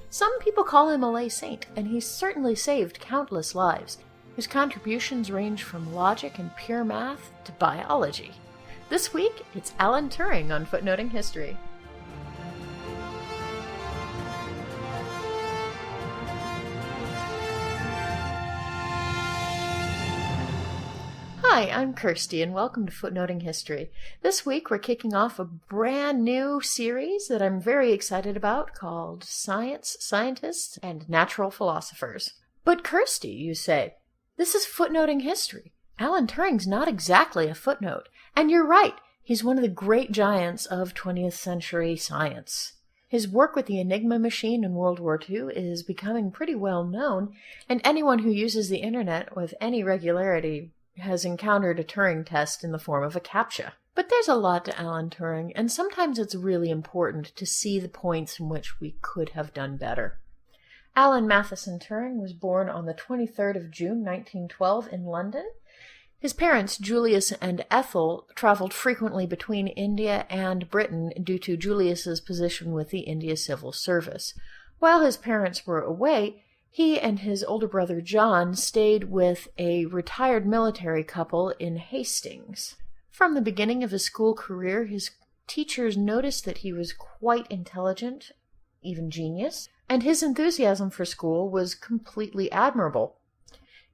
Some people call him a lay saint, and he's certainly saved countless lives. His contributions range from logic and pure math to biology. This week, it's Alan Turing on Footnoting History. Hi, I'm Kirsti, and welcome to Footnoting History. This week we're kicking off a brand new series that I'm very excited about called Science, Scientists, and Natural Philosophers. But Kirsti, you say, this is Footnoting History. Alan Turing's not exactly a footnote. And you're right, he's one of the great giants of 20th century science. His work with the Enigma machine in World War II is becoming pretty well known, and anyone who uses the internet with any regularity has encountered a Turing test in the form of a CAPTCHA. But there's a lot to Alan Turing, and sometimes it's really important to see the points in which we could have done better. Alan Matheson Turing was born on the 23rd of June, 1912 in London. His parents, Julius and Ethel, traveled frequently between India and Britain due to Julius's position with the India Civil Service. While his parents were away, he and his older brother John stayed with a retired military couple in Hastings. From the beginning of his school career, his teachers noticed that he was quite intelligent, even genius, and his enthusiasm for school was completely admirable.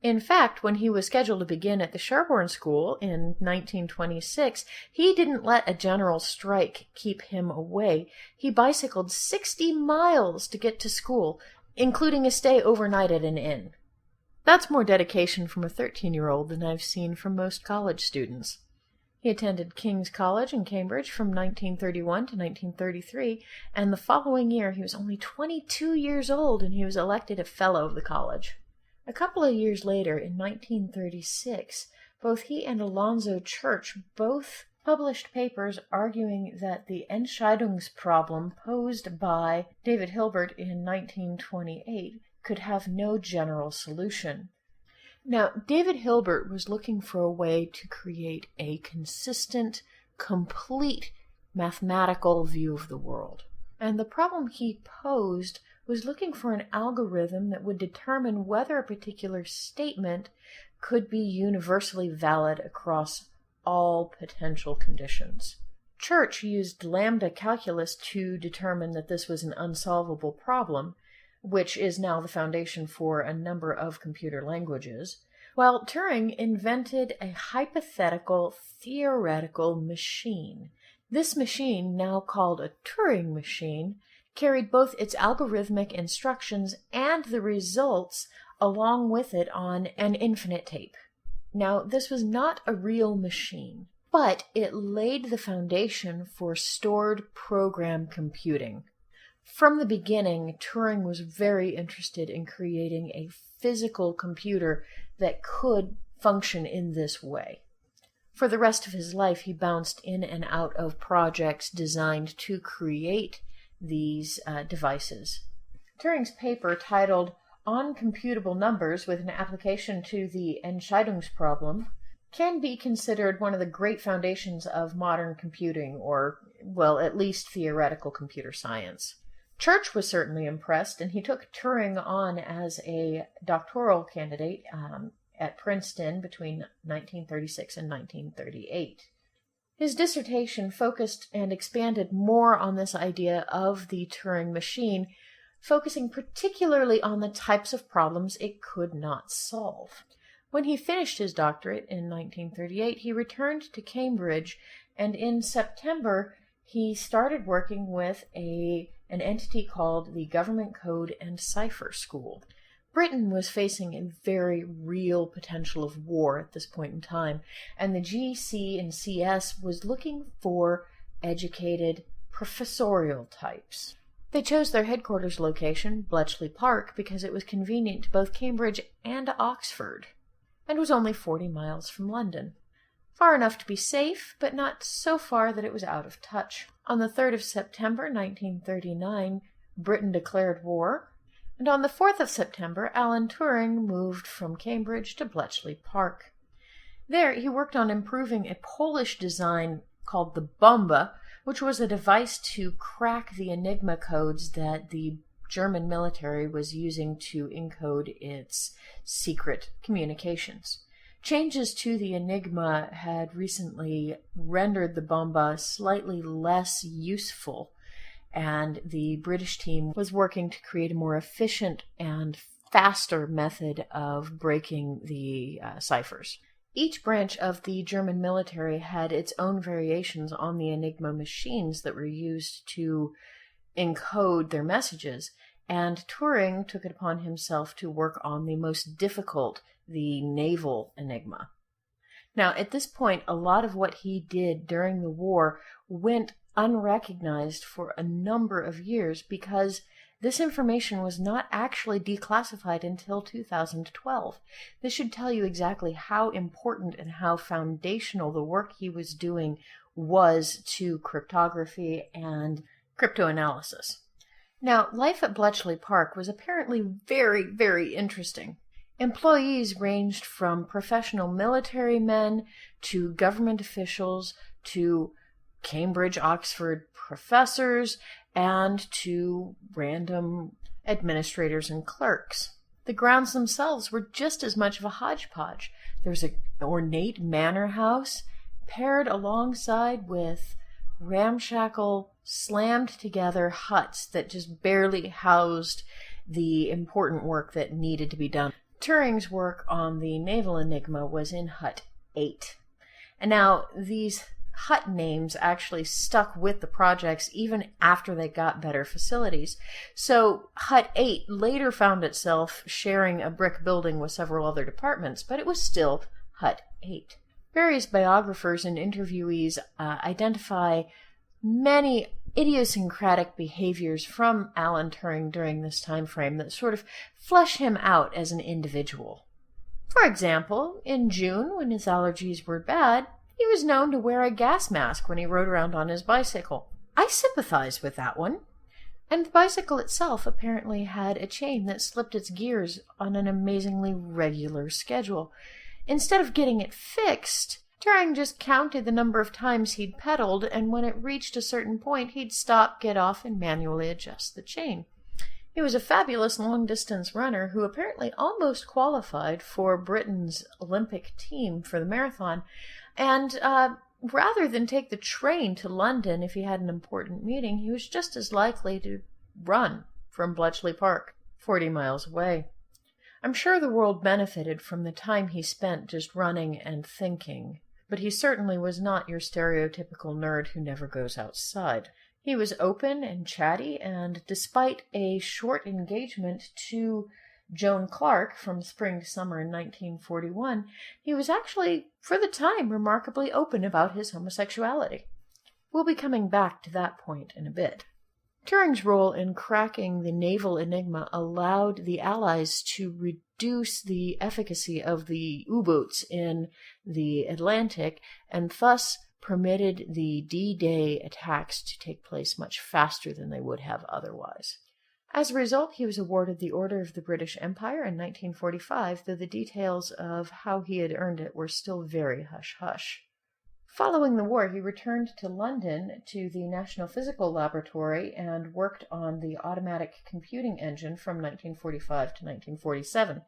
In fact, when he was scheduled to begin at the Sherborne School in 1926, he didn't let a general strike keep him away. He bicycled 60 miles to get to school, including a stay overnight at an inn. That's more dedication from a 13-year-old than I've seen from most college students. He attended King's College in Cambridge from 1931 to 1933, and the following year he was only 22 years old and he was elected a Fellow of the college. A couple of years later, in 1936, both he and Alonzo Church both published papers arguing that the Entscheidungsproblem posed by David Hilbert in 1928 could have no general solution. Now, David Hilbert was looking for a way to create a consistent, complete mathematical view of the world. And the problem he posed was looking for an algorithm that would determine whether a particular statement could be universally valid across all potential conditions. Church used lambda calculus to determine that this was an unsolvable problem, which is now the foundation for a number of computer languages, while Turing invented a hypothetical theoretical machine. This machine, now called a Turing machine, carried both its algorithmic instructions and the results along with it on an infinite tape. Now, this was not a real machine, but it laid the foundation for stored program computing. From the beginning, Turing was very interested in creating a physical computer that could function in this way. For the rest of his life, he bounced in and out of projects designed to create these devices. Turing's paper, titled On Computable Numbers with an Application to the Entscheidungsproblem, can be considered one of the great foundations of modern computing, or, well, at least theoretical computer science. Church was certainly impressed, and he took Turing on as a doctoral candidate at Princeton between 1936 and 1938. His dissertation focused and expanded more on this idea of the Turing machine, focusing particularly on the types of problems it could not solve. When he finished his doctorate in 1938, he returned to Cambridge, and in September he started working with an entity called the Government Code and Cipher School. Britain was facing a very real potential of war at this point in time, and the GC and CS was looking for educated professorial types. They chose their headquarters location, Bletchley Park, because it was convenient to both Cambridge and Oxford, and was only 40 miles from London. Far enough to be safe, but not so far that it was out of touch. On the 3rd of September 1939, Britain declared war, and on the 4th of September, Alan Turing moved from Cambridge to Bletchley Park. There, he worked on improving a Polish design called the bomba, which was a device to crack the Enigma codes that the German military was using to encode its secret communications. Changes to the Enigma had recently rendered the bomba slightly less useful, and the British team was working to create a more efficient and faster method of breaking the ciphers. Each branch of the German military had its own variations on the Enigma machines that were used to encode their messages, and Turing took it upon himself to work on the most difficult, the naval Enigma. Now, at this point, a lot of what he did during the war went unrecognized for a number of years because this information was not actually declassified until 2012. This should tell you exactly how important and how foundational the work he was doing was to cryptography and cryptoanalysis. Now, life at Bletchley Park was apparently very, very interesting. Employees ranged from professional military men to government officials to Cambridge, Oxford professors, and to random administrators and clerks. The grounds themselves were just as much of a hodgepodge. There was an ornate manor house paired alongside with ramshackle, slammed-together huts that just barely housed the important work that needed to be done. Turing's work on the naval Enigma was in Hut 8. And now, these hut names actually stuck with the projects even after they got better facilities. So Hut 8 later found itself sharing a brick building with several other departments, but it was still Hut 8. Various biographers and interviewees identify many idiosyncratic behaviors from Alan Turing during this time frame that sort of flesh him out as an individual. For example, in June, when his allergies were bad, he was known to wear a gas mask when he rode around on his bicycle. I sympathize with that one. And the bicycle itself apparently had a chain that slipped its gears on an amazingly regular schedule. Instead of getting it fixed, Turing just counted the number of times he'd pedaled, and when it reached a certain point, he'd stop, get off, and manually adjust the chain. He was a fabulous long-distance runner who apparently almost qualified for Britain's Olympic team for the marathon, and rather than take the train to London if he had an important meeting, he was just as likely to run from Bletchley Park, 40 miles away. I'm sure the world benefited from the time he spent just running and thinking, but he certainly was not your stereotypical nerd who never goes outside. He was open and chatty, and despite a short engagement to Joan Clark from spring to summer in 1941, he was actually, for the time, remarkably open about his homosexuality. We'll be coming back to that point in a bit. Turing's role in cracking the naval Enigma allowed the Allies to reduce the efficacy of the U-boats in the Atlantic and thus permitted the D-Day attacks to take place much faster than they would have otherwise. As a result, he was awarded the Order of the British Empire in 1945, though the details of how he had earned it were still very hush-hush. Following the war, he returned to London to the National Physical Laboratory and worked on the automatic computing engine from 1945 to 1947.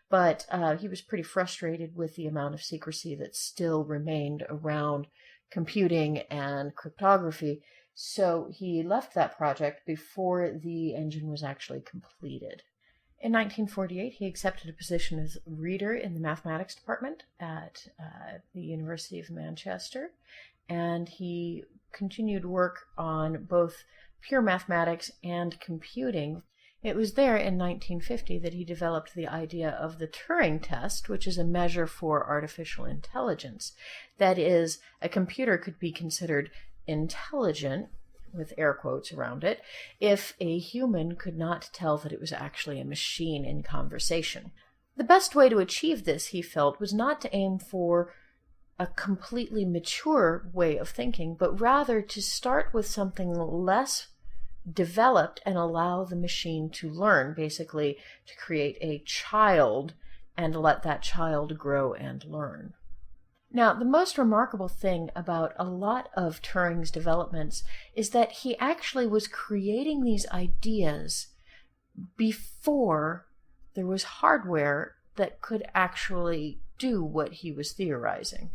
But he was pretty frustrated with the amount of secrecy that still remained around computing and cryptography, so he left that project before the engine was actually completed. In 1948, he accepted a position as reader in the mathematics department at the University of Manchester, and he continued work on both pure mathematics and computing. It was there in 1950 that he developed the idea of the Turing test, which is a measure for artificial intelligence. That is, a computer could be considered intelligent, with air quotes around it, if a human could not tell that it was actually a machine in conversation. The best way to achieve this, he felt, was not to aim for a completely mature way of thinking, but rather to start with something less developed and allow the machine to learn, basically to create a child and let that child grow and learn. Now, the most remarkable thing about a lot of Turing's developments is that he actually was creating these ideas before there was hardware that could actually do what he was theorizing.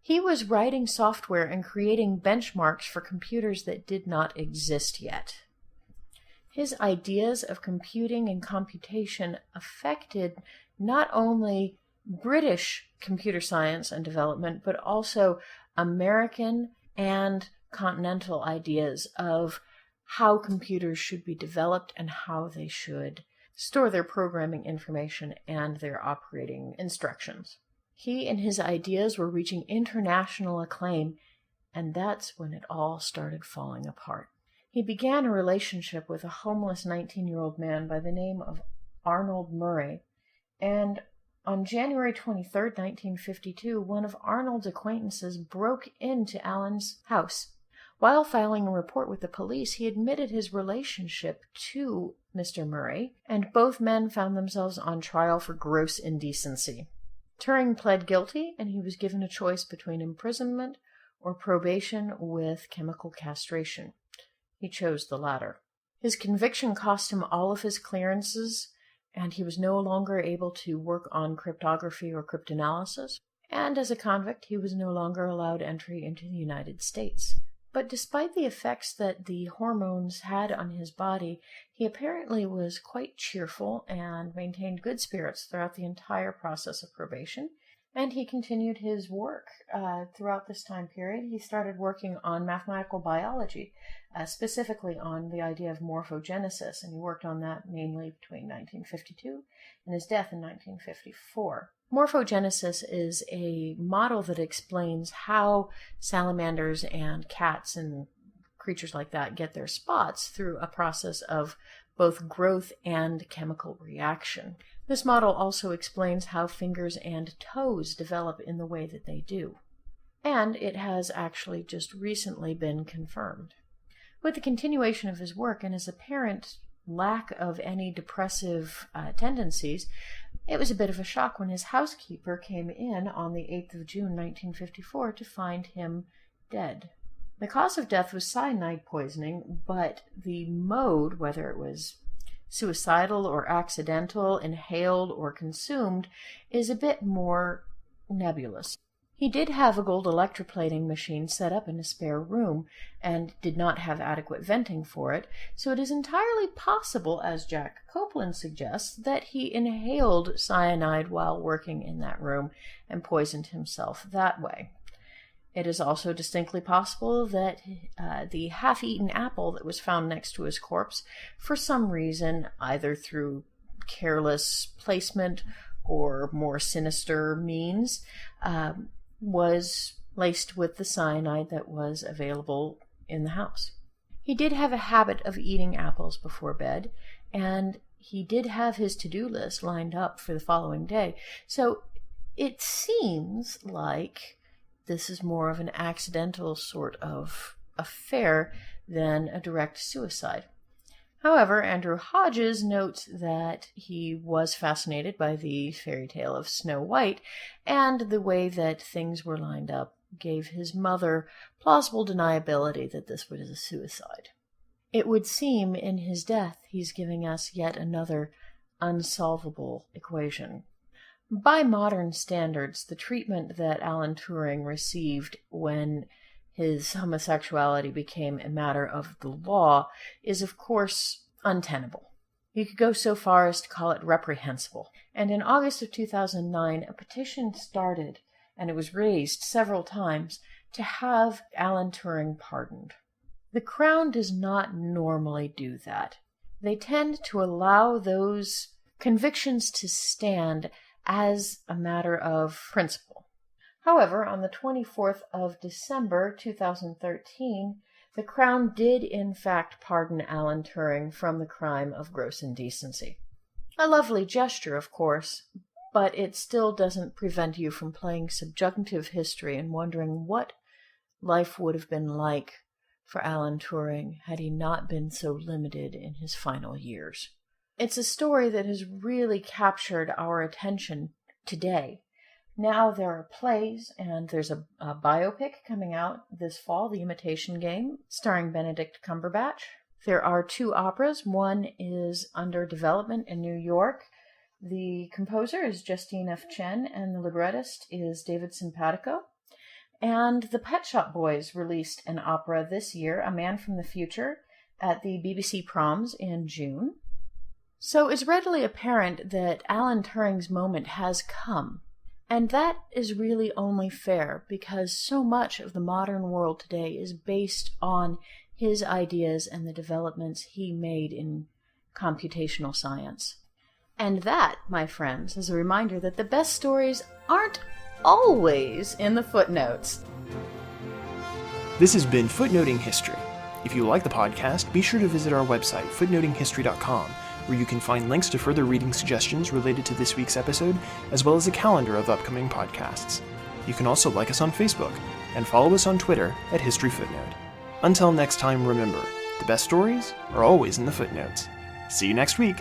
He was writing software and creating benchmarks for computers that did not exist yet. His ideas of computing and computation affected not only British computer science and development, but also American and continental ideas of how computers should be developed and how they should store their programming information and their operating instructions. He and his ideas were reaching international acclaim, and that's when it all started falling apart. He began a relationship with a homeless 19-year-old man by the name of Arnold Murray, and on January 23, 1952, one of Arnold's acquaintances broke into Alan's house. While filing a report with the police, he admitted his relationship to Mr. Murray, and both men found themselves on trial for gross indecency. Turing pled guilty, and he was given a choice between imprisonment or probation with chemical castration. He chose the latter. His conviction cost him all of his clearances, and he was no longer able to work on cryptography or cryptanalysis, and as a convict, he was no longer allowed entry into the United States. But despite the effects that the hormones had on his body, he apparently was quite cheerful and maintained good spirits throughout the entire process of probation, and he continued his work throughout this time period. He started working on mathematical biology, specifically on the idea of morphogenesis, and he worked on that mainly between 1952 and his death in 1954. Morphogenesis is a model that explains how salamanders and cats and creatures like that get their spots through a process of both growth and chemical reaction. This model also explains how fingers and toes develop in the way that they do. And it has actually just recently been confirmed. With the continuation of his work and his apparent lack of any depressive tendencies, it was a bit of a shock when his housekeeper came in on the 8th of June, 1954, to find him dead. The cause of death was cyanide poisoning, but the mode, whether it was suicidal or accidental, inhaled or consumed, is a bit more nebulous. He did have a gold electroplating machine set up in a spare room and did not have adequate venting for it, so it is entirely possible, as Jack Copeland suggests, that he inhaled cyanide while working in that room and poisoned himself that way. It is also distinctly possible that the half-eaten apple that was found next to his corpse, for some reason, either through careless placement or more sinister means, was laced with the cyanide that was available in the house. He did have a habit of eating apples before bed, and he did have his to-do list lined up for the following day, so it seems like this is more of an accidental sort of affair than a direct suicide. However, Andrew Hodges notes that he was fascinated by the fairy tale of Snow White, and the way that things were lined up gave his mother plausible deniability that this was a suicide. It would seem in his death he's giving us yet another unsolvable equation. By modern standards, the treatment that Alan Turing received when his homosexuality became a matter of the law is, of course, untenable. You could go so far as to call it reprehensible. And in August of 2009, a petition started, and it was raised several times, to have Alan Turing pardoned. The Crown does not normally do that. They tend to allow those convictions to stand as a matter of principle. However, on the 24th of December 2013, the Crown did in fact pardon Alan Turing from the crime of gross indecency. A lovely gesture, of course, but it still doesn't prevent you from playing subjunctive history and wondering what life would have been like for Alan Turing had he not been so limited in his final years. It's a story that has really captured our attention today, Now there are plays, and there's a biopic coming out this fall, The Imitation Game, starring Benedict Cumberbatch. There are 2 operas. One is under development in New York. The composer is Justine F. Chen, and the librettist is David Simpatico. And the Pet Shop Boys released an opera this year, A Man from the Future, at the BBC Proms in June. So it's readily apparent that Alan Turing's moment has come. And that is really only fair because so much of the modern world today is based on his ideas and the developments he made in computational science. And that, my friends, is a reminder that the best stories aren't always in the footnotes. This has been Footnoting History. If you like the podcast, be sure to visit our website, footnotinghistory.com, where you can find links to further reading suggestions related to this week's episode, as well as a calendar of upcoming podcasts. You can also like us on Facebook, and follow us on Twitter at History Footnote. Until next time, remember, the best stories are always in the footnotes. See you next week!